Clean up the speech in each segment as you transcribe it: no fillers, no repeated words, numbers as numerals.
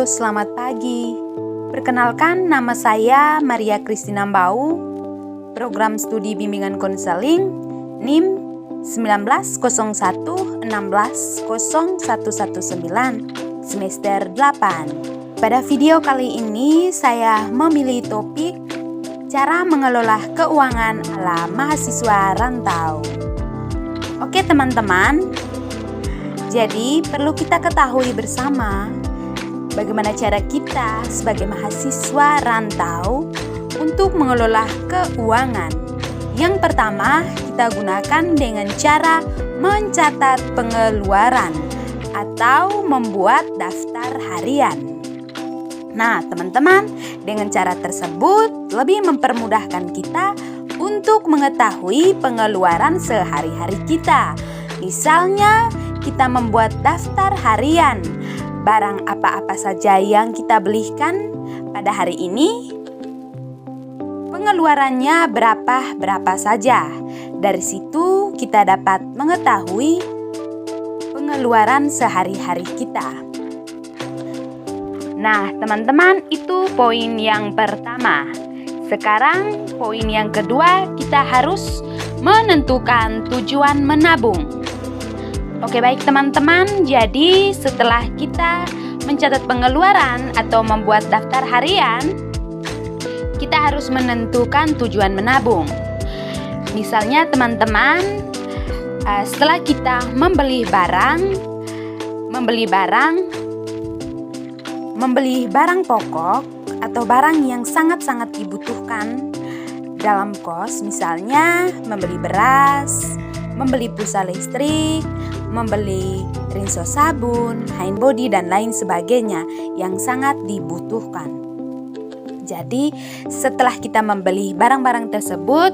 selamat pagi. Perkenalkan, nama saya Maria Christina Mbau, Program Studi Bimbingan Konseling NIM 19016119 semester 8. Pada video kali ini saya memilih topik cara mengelola keuangan ala mahasiswa rantau. Oke teman-teman, jadi perlu kita ketahui bersama bagaimana cara kita sebagai mahasiswa rantau untuk mengelola keuangan. Yang pertama, kita gunakan dengan cara mencatat pengeluaran atau membuat daftar harian. Nah, teman-teman, dengan cara tersebut lebih mempermudahkan kita untuk mengetahui pengeluaran sehari-hari kita. Misalnya, kita membuat daftar harian barang apa-apa saja yang kita belikan pada hari ini, pengeluarannya berapa saja. Dari situ kita dapat mengetahui pengeluaran sehari-hari kita. Nah, teman-teman, itu poin yang pertama. Sekarang poin yang kedua, kita harus menentukan tujuan menabung. Oke, baik teman-teman, jadi setelah kita mencatat pengeluaran atau membuat daftar harian, kita harus menentukan tujuan menabung. Misalnya teman-teman, setelah kita membeli barang pokok atau barang yang sangat-sangat dibutuhkan dalam kos, misalnya membeli beras, membeli pulsa listrik, membeli rinso sabun, hand body, dan lain sebagainya yang sangat dibutuhkan. Jadi setelah kita membeli barang-barang tersebut,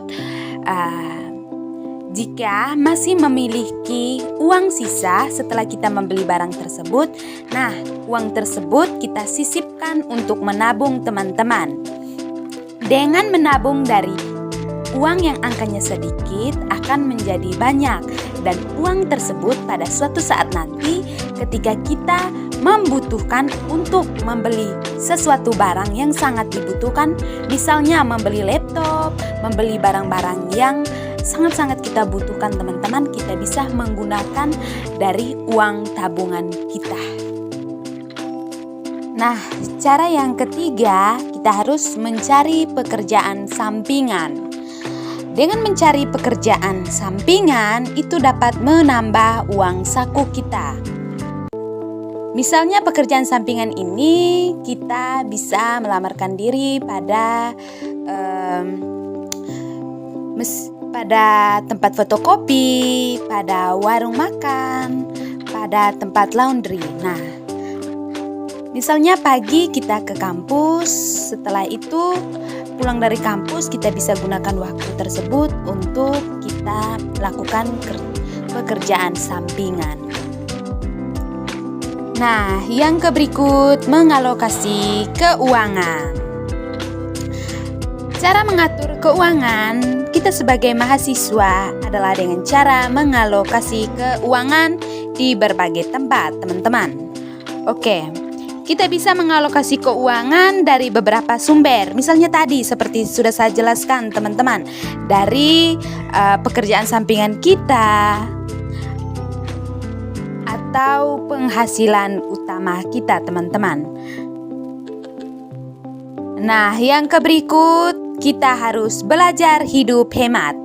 jika masih memiliki uang sisa setelah kita membeli barang tersebut, nah uang tersebut kita sisipkan untuk menabung teman-teman. Dengan menabung dari uang yang angkanya sedikit akan menjadi banyak, dan uang tersebut pada suatu saat nanti ketika kita membutuhkan untuk membeli sesuatu barang yang sangat dibutuhkan, misalnya membeli laptop, membeli barang-barang yang sangat-sangat kita butuhkan teman-teman, kita bisa menggunakan dari uang tabungan kita. Nah, cara yang ketiga, kita harus mencari pekerjaan sampingan. Dengan mencari pekerjaan sampingan, itu dapat menambah uang saku kita. Misalnya pekerjaan sampingan ini kita bisa melamarkan diri pada tempat fotokopi, pada warung makan, pada tempat laundry. Nah, misalnya pagi kita ke kampus, setelah itu pulang dari kampus kita bisa gunakan waktu tersebut untuk kita lakukan pekerjaan sampingan. Nah, yang berikut mengalokasi keuangan. Cara mengatur keuangan kita sebagai mahasiswa adalah dengan cara mengalokasi keuangan di berbagai tempat, teman-teman. Oke, kita bisa mengalokasi keuangan dari beberapa sumber. Misalnya tadi seperti sudah saya jelaskan, teman-teman, dari pekerjaan sampingan kita atau penghasilan utama kita, teman-teman. Nah, yang berikut, kita harus belajar hidup hemat.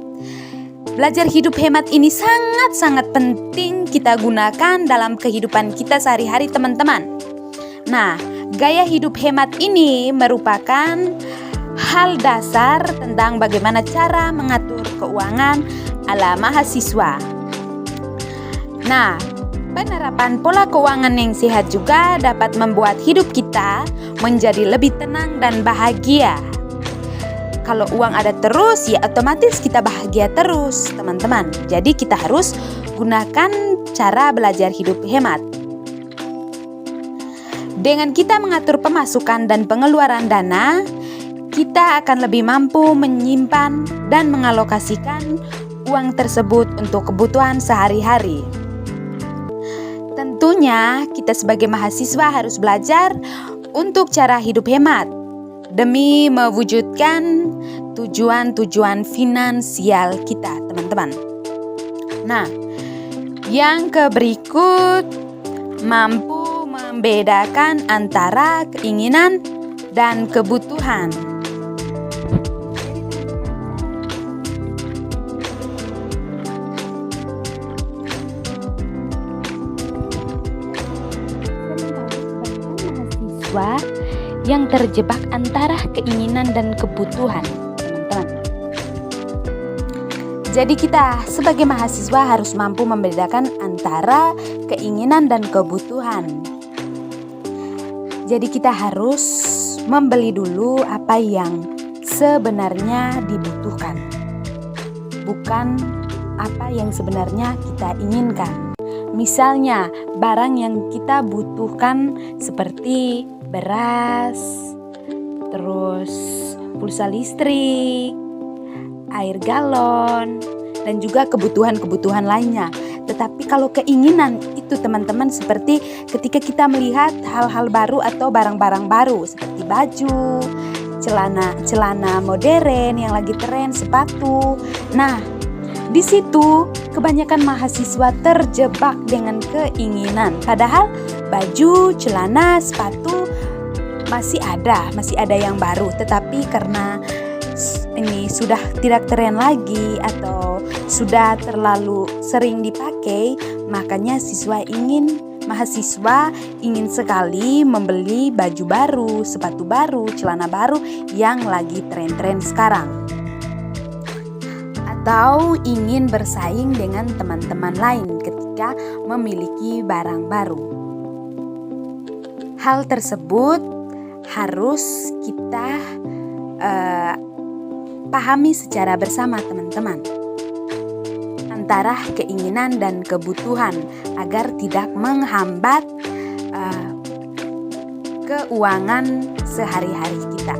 Belajar hidup hemat ini sangat-sangat penting kita gunakan dalam kehidupan kita sehari-hari, teman-teman. Nah, gaya hidup hemat ini merupakan hal dasar tentang bagaimana cara mengatur keuangan ala mahasiswa. Nah, penerapan pola keuangan yang sehat juga dapat membuat hidup kita menjadi lebih tenang dan bahagia. Kalau uang ada terus, ya otomatis kita bahagia terus, teman-teman. Jadi kita harus gunakan cara belajar hidup hemat. Dengan kita mengatur pemasukan dan pengeluaran dana, kita akan lebih mampu menyimpan dan mengalokasikan uang tersebut untuk kebutuhan sehari-hari. Tentunya kita sebagai mahasiswa harus belajar untuk cara hidup hemat demi mewujudkan tujuan-tujuan finansial kita, teman-teman. Nah, yang berikut mampu membedakan antara keinginan dan kebutuhan. Mahasiswa yang terjebak antara keinginan dan kebutuhan, teman-teman. Jadi kita sebagai mahasiswa harus mampu membedakan antara keinginan dan kebutuhan. Jadi kita harus membeli dulu apa yang sebenarnya dibutuhkan, bukan apa yang sebenarnya kita inginkan. Misalnya barang yang kita butuhkan seperti beras, terus pulsa listrik, air galon, dan juga kebutuhan-kebutuhan lainnya. Tetapi kalau keinginan itu, teman-teman, seperti ketika kita melihat hal-hal baru atau barang-barang baru seperti baju, celana modern yang lagi tren, sepatu. Nah, di situ kebanyakan mahasiswa terjebak dengan keinginan. Padahal baju, celana, sepatu masih ada yang baru, tetapi karena ini sudah tidak tren lagi atau sudah terlalu sering dipakai, makanya mahasiswa ingin sekali membeli baju baru, sepatu baru, celana baru yang lagi tren-tren sekarang, atau ingin bersaing dengan teman-teman lain ketika memiliki barang baru. Hal tersebut harus kita pahami secara bersama, teman-teman, antara keinginan dan kebutuhan agar tidak menghambat keuangan sehari-hari kita.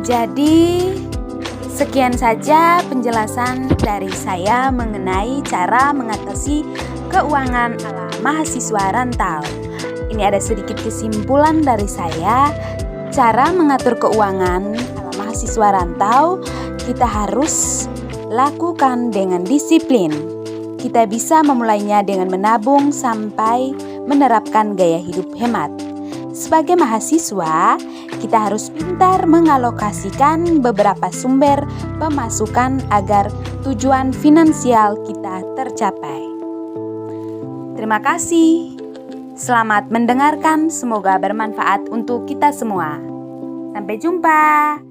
Jadi sekian saja penjelasan dari saya mengenai cara mengatasi keuangan ala mahasiswa rantau. Ini ada sedikit kesimpulan dari saya. Cara mengatur keuangan ala mahasiswa rantau kita harus lakukan dengan disiplin. Kita bisa memulainya dengan menabung sampai menerapkan gaya hidup hemat. Sebagai mahasiswa, kita harus pintar mengalokasikan beberapa sumber pemasukan agar tujuan finansial kita tercapai. Terima kasih. Selamat mendengarkan, semoga bermanfaat untuk kita semua. Sampai jumpa.